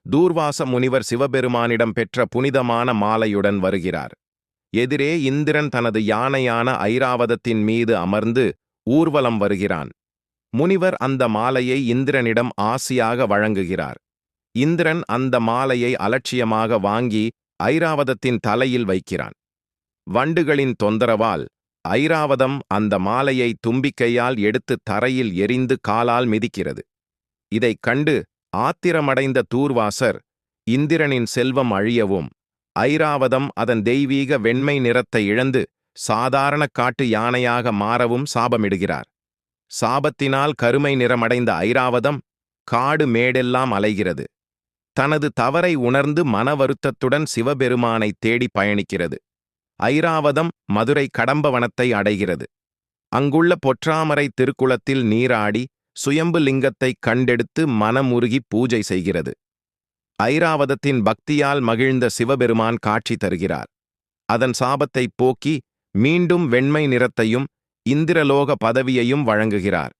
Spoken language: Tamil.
தூர்வாச முனிவர் சிவபெருமானிடம் பெற்ற புனிதமான மாலையுடன் வருகிறார். எதிரே இந்திரன் தனது யானையான ஐராவதத்தின் மீது அமர்ந்து ஊர்வலம் வருகிறான். முனிவர் அந்த மாலையை இந்திரனிடம் ஆசியாக வழங்குகிறார். இந்திரன் அந்த மாலையை அலட்சியமாக வாங்கி ஐராவதத்தின் தலையில் வைக்கிறான். வண்டுகளின் தொந்தரவால் ஐராவதம் அந்த மாலையை தும்பிக்கையால் எடுத்து தரையில் எறிந்து காலால் மிதிக்கிறது. இதைக் கண்டு ஆத்திரமடைந்த தூர்வாசர் இந்திரனின் செல்வம் அழியவும், ஐராவதம் அதன் தெய்வீக வெண்மை நிறத்தை இழந்து சாதாரண காட்டு யானையாக மாறவும் சாபமிடுகிறார். சாபத்தினால் கருமை நிறமடைந்த ஐராவதம் காடு மேடெல்லாம் அலைகிறது. தனது தவறை உணர்ந்து மன வருத்தத்துடன் சிவபெருமானை தேடி பயணிக்கிறது. ஐராவதம் மதுரை கடம்பவனத்தை அடைகிறது. அங்குள்ள பொற்றாமரை திருக்குளத்தில் நீராடி சுயம்பு லிங்கத்தைக் கண்டெடுத்து மனமுருகி பூஜை செய்கிறது. ஐராவதத்தின் பக்தியால் மகிழ்ந்த சிவபெருமான் காட்சி தருகிறார். அதன் சாபத்தைப் போக்கி மீண்டும் வெண்மை நிறத்தையும் இந்திரலோக பதவியையும் வழங்குகிறார்.